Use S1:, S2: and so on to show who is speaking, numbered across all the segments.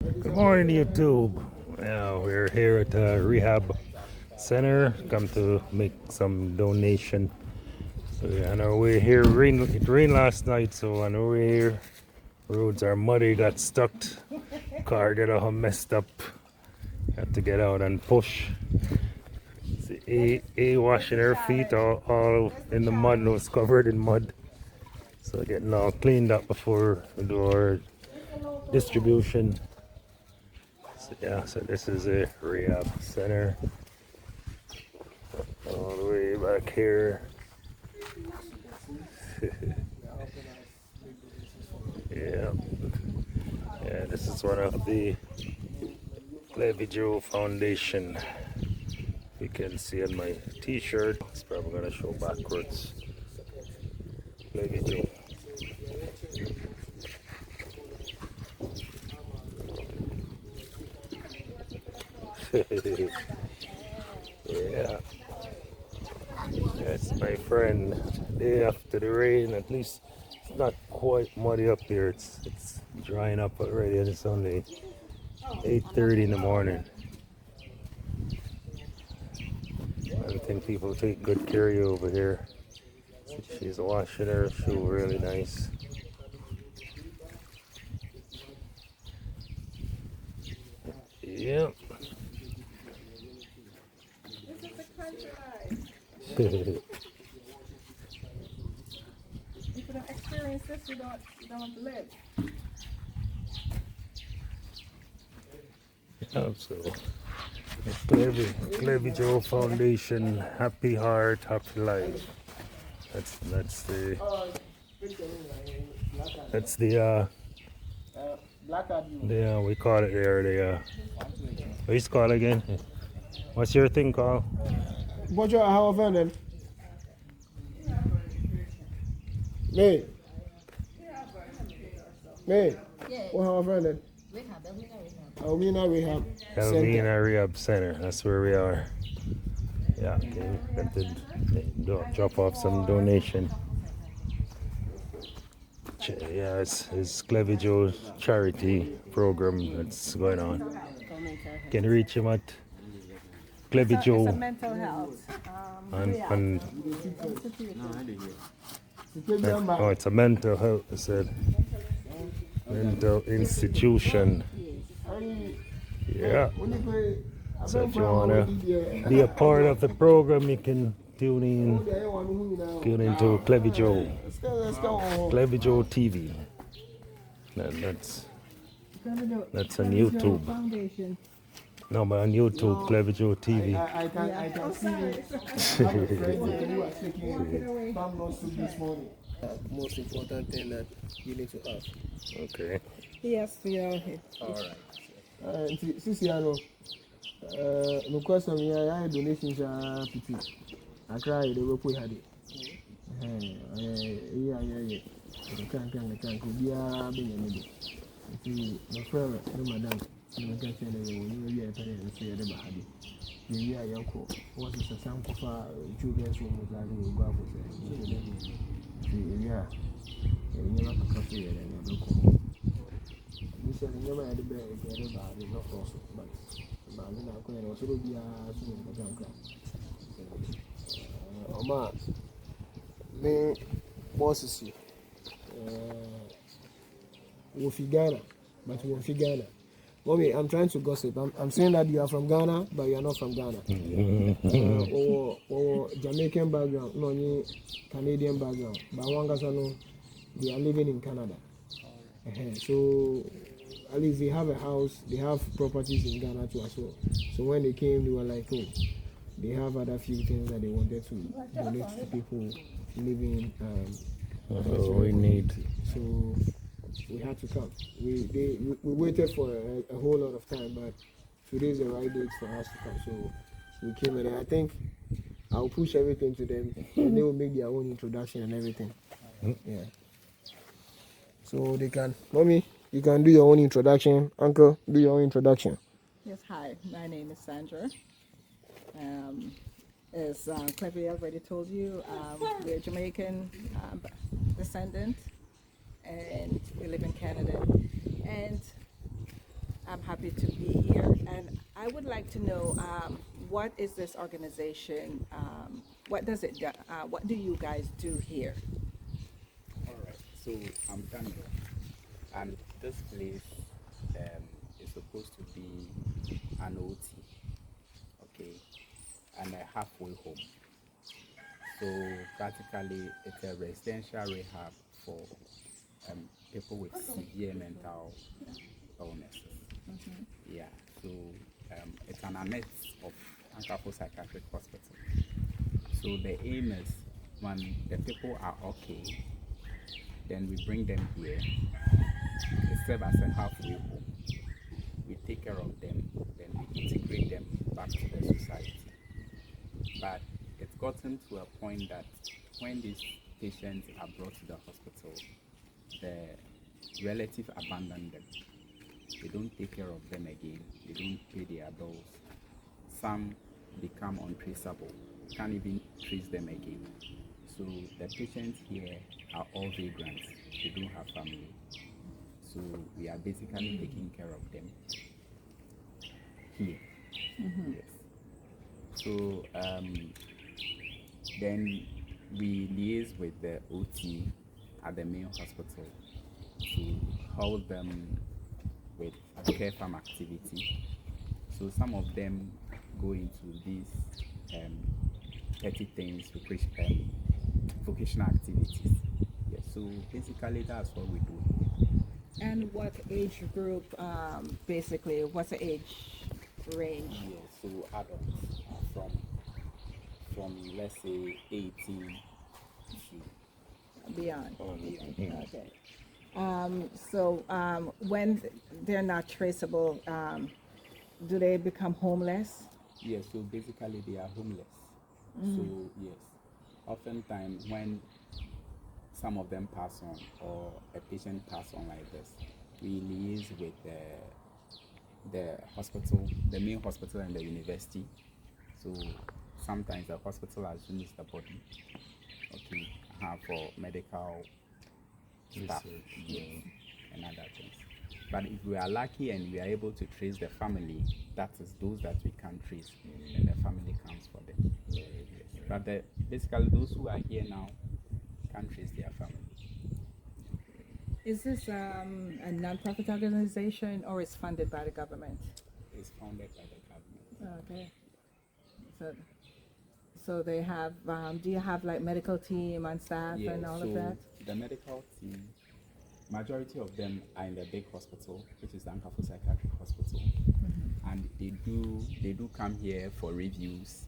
S1: Good morning, YouTube. We're here at the rehab center. Come to make some donation. So we're on our way here. It rained last night, so on our way here, roads are muddy. Got stuck. Car get all messed up. Had to get out and push. See, A washing her feet all in the mud. And was covered in mud. So getting all cleaned up before we do our distribution. So this is a rehab center all the way back here. Yeah, yeah. This is one of the Joe Foundation. You can see on my T-shirt. It's probably gonna show backwards. Joe. Yeah. That's my friend. Day after the rain, at least it's not quite muddy up here. It's drying up already, and it's only 8:30 in the morning. I think people take good care of you over here. She's washing her shoe really nice. Yep.
S2: If you don't experience this, you don't live.
S1: So, Clevy Joe Foundation, Happy Heart, Happy Life. That's the we call it there what is it called again? What's your thing called?
S3: What's your how often then? Me. What how often then? Elmina Rehab.
S1: Elmina Rehab Center. That's where we are. Yeah, okay. Got to drop off some donation. Yeah, it's Clevy Joe's charity program that's going on. Can reach him at Clevy Joe.
S2: It's a mental health.
S1: Oh, it's a mental health. I said mental institution. Yeah. So if you wanna be a part of the program, you can tune into Clevy Joe. Clevy Joe TV. That's on YouTube. No, but on YouTube, Clevy Joe TV.
S3: I can see most important thing that you need to have.
S1: Okay.
S2: Yes, yeah.
S3: Alright. Sisiano. No question me I donations are pity. I cry the rope we had it. Yeah. The can could be a big enemy. My friend, no madam. You can say that when you are a parent and say the body. You are your co. What is a sample for children's home with like you go yeah. You never could see it and you go. You said you never had a bear, everybody, not also, but I'm not going to also be a soon for Janka. Oma, me, bosses, Wofi Ghana, but Wofi Ghana. Mommy, I'm trying to gossip. I'm saying that you are from Ghana, but you are not from Ghana. Or Jamaican background, no, Canadian background. But one guy know they are living in Canada. So at least they have a house, they have properties in Ghana too as well. So when they came, they were like, oh, they have other few things that they wanted to donate to people living.
S1: We need.
S3: So we had to come. We waited for a whole lot of time, but today's the right date for us to come. So we came and I think I'll push everything to them and they will make their own introduction and everything. Yeah. So they can, Mommy, you can do your own introduction. Uncle, do your own introduction.
S2: Yes, hi. My name is Sandra. As Clevy already told you, we're Jamaican descendant, and we live in Canada. And I'm happy to be here, and I would like to know what is this organization? What does it do? What do you guys do here?
S4: All right, so I'm Daniel, and this place is supposed to be an OT, okay, and a halfway home. So practically, it's a residential rehab for people with severe mental illnesses. Yeah, so it's an annex of Ankafo Psychiatric Hospital. So the aim is when the people are okay, then we bring them here. It serves as a halfway home. We take care of them, then we integrate them back to the society. But it's gotten to a point that when these patients are brought to the hospital, the relative abandon them. They don't take care of them again. They don't pay their bills. Some become untraceable. Can't even trace them again. So the patients here are all vagrants. They don't have family. So we are basically taking care of them here. Yes. So then we liaise with the OT at the main hospital to hold them with care farm activity. So some of them go into these petty things, vocational activities. Yeah, so basically that's what we do.
S2: And what age group, basically, what's the age range?
S4: Yeah, so adults are from let's say 18 to
S2: Beyond.
S4: yeah.
S2: Okay. So when they're not traceable, do they become homeless?
S4: Yeah, so basically they are homeless. So yes, oftentimes when some of them pass on or a patient pass on like this, we liaise with the hospital, the main hospital and the university. So sometimes the hospital assumes the body, okay, for medical stuff, yes, and other things. But if we are lucky and we are able to trace the family, that is those that we can trace, and the family comes for them. Yes. But basically, those who are here now can't trace their family.
S2: Is this a non-profit organization or is funded by the government?
S4: It's founded by the government.
S2: Okay. So, so they have. Do you have like medical team on staff
S4: Yeah,
S2: and all
S4: so
S2: of that?
S4: the medical team, majority of them are in the big hospital, which is the Ankafo Psychiatric Hospital, and they do come here for reviews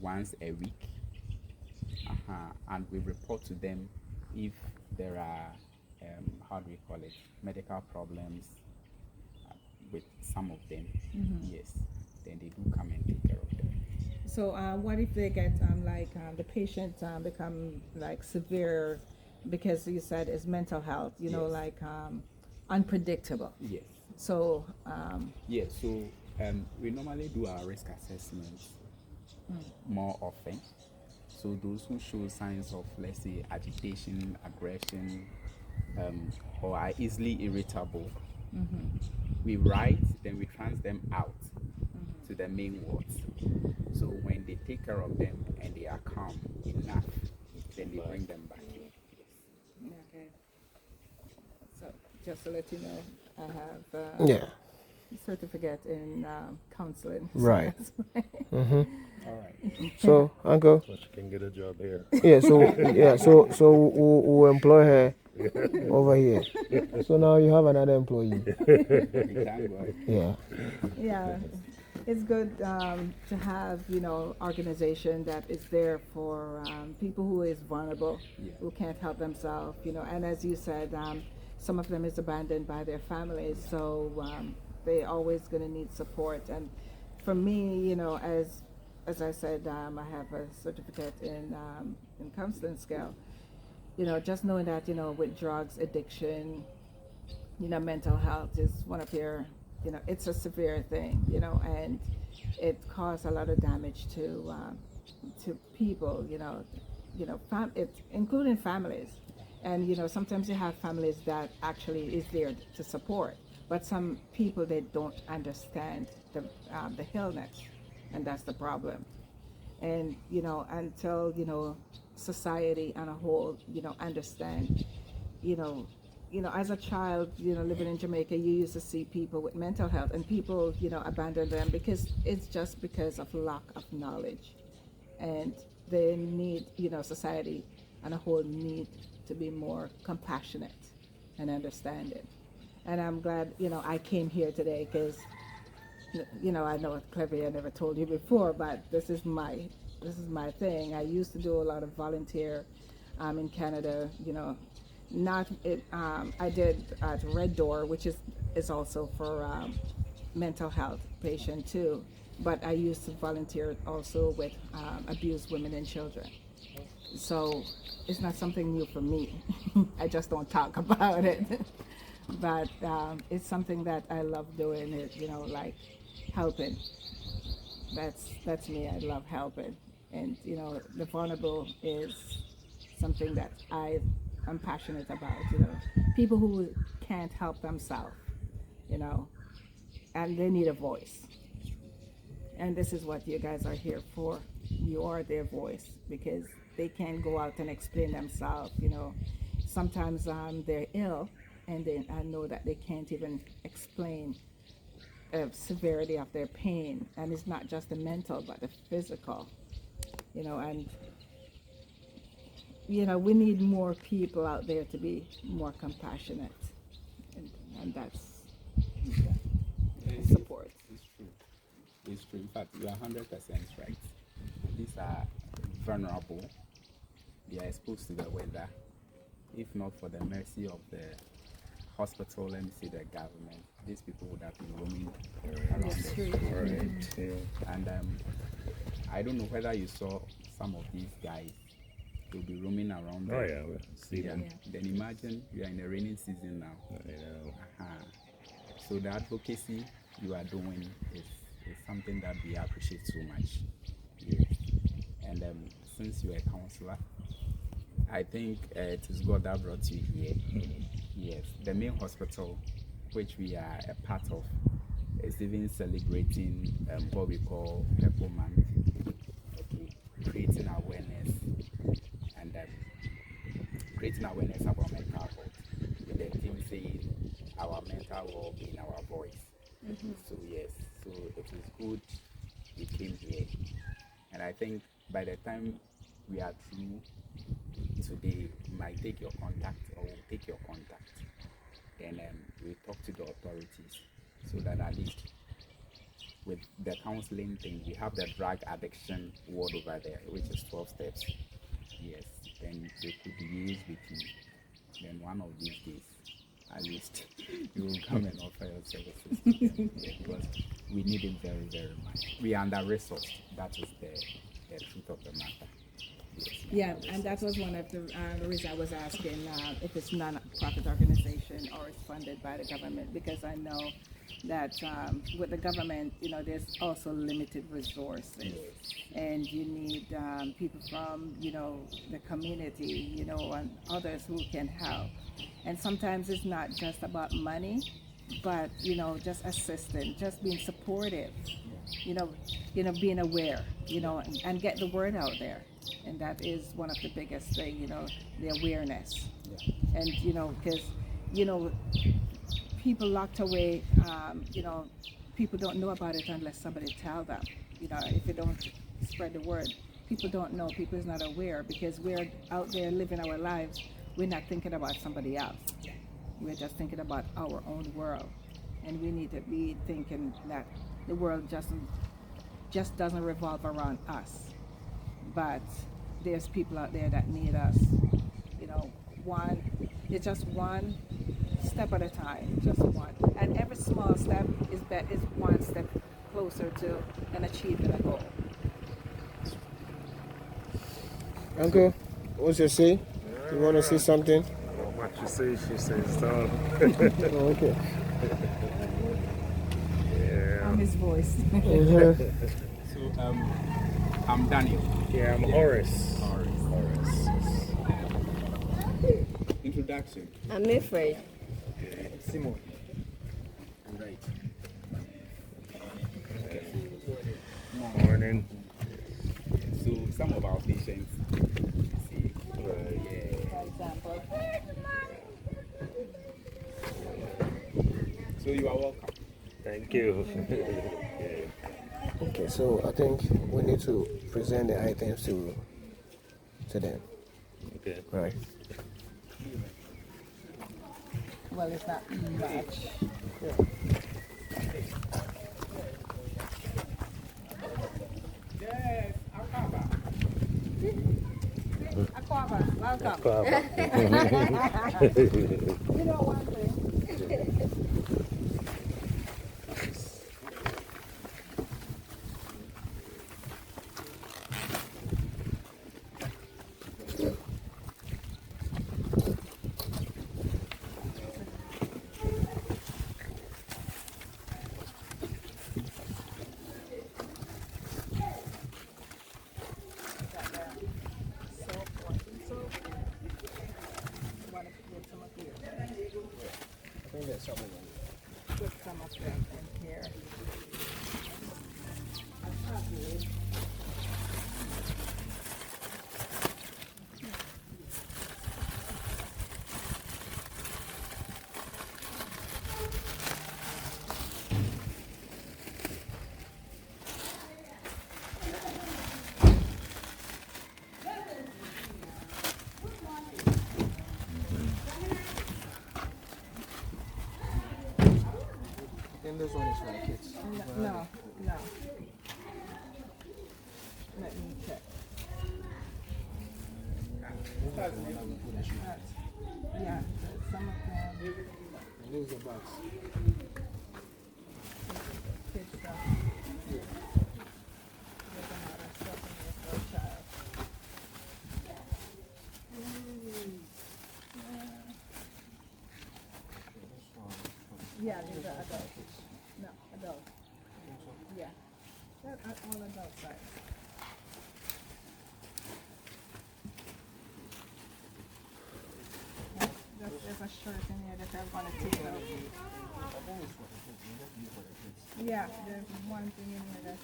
S4: once a week, and we report to them if there are how do we call it, medical problems with some of them. Yes, then they do come and take care of them.
S2: So what if they get the patient become like severe, because you said it's mental health, you know,
S4: Yes.
S2: like unpredictable.
S4: Yes.
S2: So
S4: Yeah, so we normally do our risk assessments more often. So those who show signs of, let's say, agitation, aggression, or are easily irritable, we write, then we transfer them out to the main wards. So when they take care of them and they are calm enough, then they bring them back. Yes.
S2: okay. So just to let you know, I have
S3: Yeah.
S2: certificate in counseling.
S3: Right.
S4: All right.
S3: So, Uncle.
S1: So she can get a job here.
S3: So we'll employ her over here. So now you have another employee.
S4: We thank God.
S3: Yeah.
S2: Yeah, it's good to have, you know, organization that is there for people who is vulnerable,
S4: Yeah.
S2: who can't help themselves, you know. And as you said, some of them is abandoned by their families, so they always going to need support. And for me, you know, as I said, I have a certificate in counseling skill. You know, just knowing that, you know, with drugs, addiction, you know, mental health is one of your, you know, it's a severe thing, you know, and it causes a lot of damage to people, you know, including families. And you know, sometimes you have families that actually is there to support, but some people, they don't understand the illness, and that's the problem. And until society on a whole understand, you know as a child, living in Jamaica, you used to see people with mental health, and people abandon them because it's just because of lack of knowledge. And they need, society on a whole need to be more compassionate and understanding. And I'm glad I came here today because I know, Clevie, I never told you before, but this is my thing. I used to do a lot of volunteer in Canada. Not it. I did at Red Door, which is also for mental health patient too. But I used to volunteer also with abused women and children. So it's not something new for me. I just don't talk about it. But it's something that I love doing. It like helping. That's me. I love helping, and the vulnerable is something that I'm passionate about. People who can't help themselves, you know, and they need a voice. And this is what you guys are here for. You are their voice because they can't go out and explain themselves. Sometimes they're ill, and I know that they can't even explain the severity of their pain, and it's not just the mental but the physical. And we need more people out there to be more compassionate, and that's support.
S4: It's true. It's true. In fact, you are 100% right. These are vulnerable. They are exposed to the weather. If not for the mercy of the hospital, let me say the government, these people would have been roaming around the street.
S1: Right. Yeah.
S4: And I don't know whether you saw some of these guys. They'll be roaming around.
S1: Oh yeah, we'll see
S4: Yeah.
S1: them.
S4: Then imagine we are in the raining season now.
S1: I know.
S4: So the advocacy you are doing is something that we appreciate so much. Yes. And since you're a counselor, I think it is God that brought you here. Yes. The main hospital, which we are a part of, is even celebrating what we call Purple Month. Okay. Creating awareness and creating awareness about mental health. With the team saying our mental well-being, our voice. So yes, so it is good we came here, and I think by the time we are through today, we might take your contact, or we'll take your contact, and we talk to the authorities so that at least with the counseling thing, we have the drug addiction ward over there, which is 12 steps. Yes, then they could liaise with you. Then one of these days, at least you will come and offer your services to them, yeah, because we need it very, very much. We are under-resourced. That is the truth of the matter. Yes,
S2: Yeah, and that was one of the reasons I was asking if it's non-profit organization or it's funded by the government, because I know that with the government, there's also limited resources, and you need people from, the community, and others who can help. And sometimes it's not just about money, but just assisting, just being supportive, being aware, and get the word out there. And that is one of the biggest thing, the awareness. And because people locked away, people don't know about it unless somebody tell them. If you don't spread the word, people don't know. People is not aware because we're out there living our lives. We're not thinking about somebody else. We're just thinking about our own world, and we need to be thinking that the world just doesn't revolve around us. But there's people out there that need us. It's just one step at a time, just one. And every small step is one step closer to an achieving a goal.
S3: Uncle, what's your say? You want to say something?
S1: What you say, she says. So,
S3: Oh, okay.
S1: yeah.
S2: I'm his voice.
S4: So I'm Daniel.
S1: Yeah, I'm Horace.
S4: Horace. Introduction.
S5: I'm afraid.
S3: Simon.
S1: Morning.
S4: So some of our patients, you see, yeah.
S2: For example.
S4: So you are welcome.
S1: Thank you.
S3: Okay, so I think we need to present the items to them.
S1: Okay.
S3: Right.
S2: Well, it's not much.
S4: Yes, Akaba.
S2: Aquaba, welcome.
S1: Papa.
S2: You know one thing. Want to get some up here.
S3: I think there's something on it.
S2: Put some of them in here.
S3: I think this one is for the kids.
S2: No, no. Let me check. Yeah, some of them
S3: And this is the box.
S2: kid stuff. There's a lot of stuff in here for a child. Yeah, these are adults. No, adults. Yeah. They're all adult size. There's a shirt in here that I want to take out. Yeah, there's one thing in here that.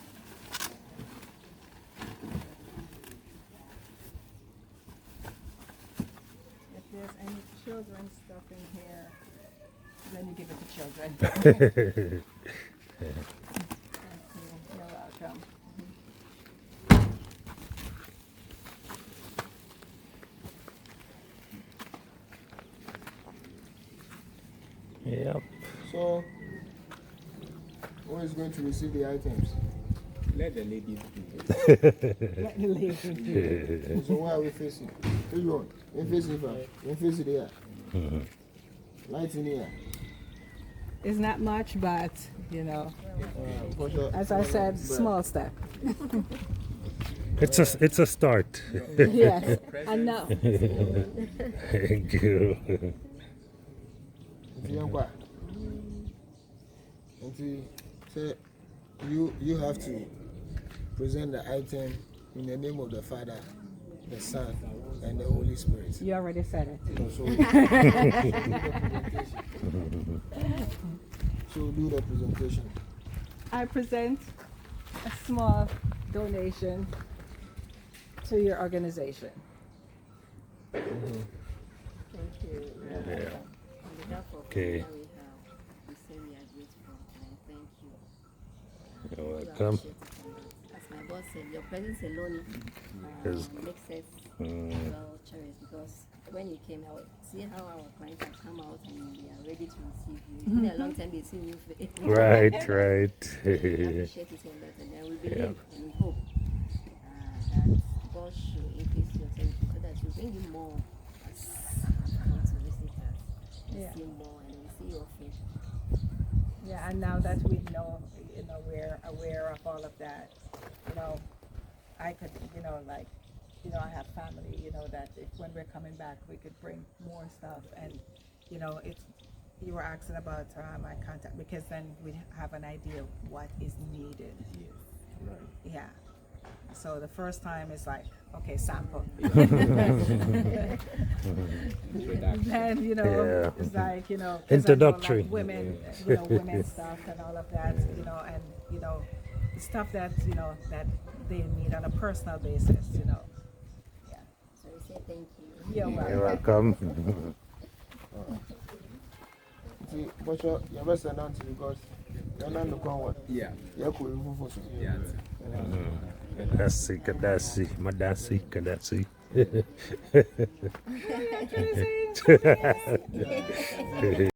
S2: If there's any children's stuff in here, then you give it to children. Thank you. You're welcome.
S1: Yep.
S3: So, who is going to receive the items?
S4: Let the ladies do it.
S2: Let the lady.
S3: So where are we facing? Which one? In facing here. In facing here. Lights in here.
S2: It's not much, but you know,
S3: For sure.
S2: as I said, small step.
S1: It's a start.
S2: Yes, enough.
S1: Thank you.
S3: Nti yɛn kɔ a. Nti sɛ you have to present the item in the name of the Father, the Son, and the Holy Spirit.
S2: You already said it.
S3: So do the presentation.
S2: I present a small donation to your organization. Thank you.
S1: Yeah.
S5: On behalf of
S1: Okay.
S5: all we say we are grateful and thank you.
S1: You're
S5: We
S1: welcome.
S5: appreciate it. As my boss said, your presence alone
S1: Yes.
S5: makes us well cherished because when you came out, see how our clients have come out and they are ready to receive you. It's been a long time they've seen you.
S1: Right.
S5: We appreciate it a lot and then we believe and we hope that God should increase your territory so that you bring in more as you come to visit us.
S2: Yeah.
S5: See more and we see your face.
S2: Yeah, and now that we know, we're aware of all of that, I could, I have family, that if when we're coming back, we could bring more stuff. And, it's, you were asking about my contact, because then we have an idea of what is needed. Yeah. So the first time is like, okay, sample. Then,
S1: Yeah.
S2: it's like, 'cause I know, like,
S1: Introductory.
S2: women, women's stuff and all of that, and, stuff that that they need on a personal basis. Yeah.
S5: So we say thank you.
S2: You're welcome.
S1: You're welcome.
S3: See, but you're best announced because you're not the one.
S4: Yeah.
S3: You're cool for so.
S4: Yeah.
S1: Kadasi, madasi, kadasi.
S2: You're actually saying something.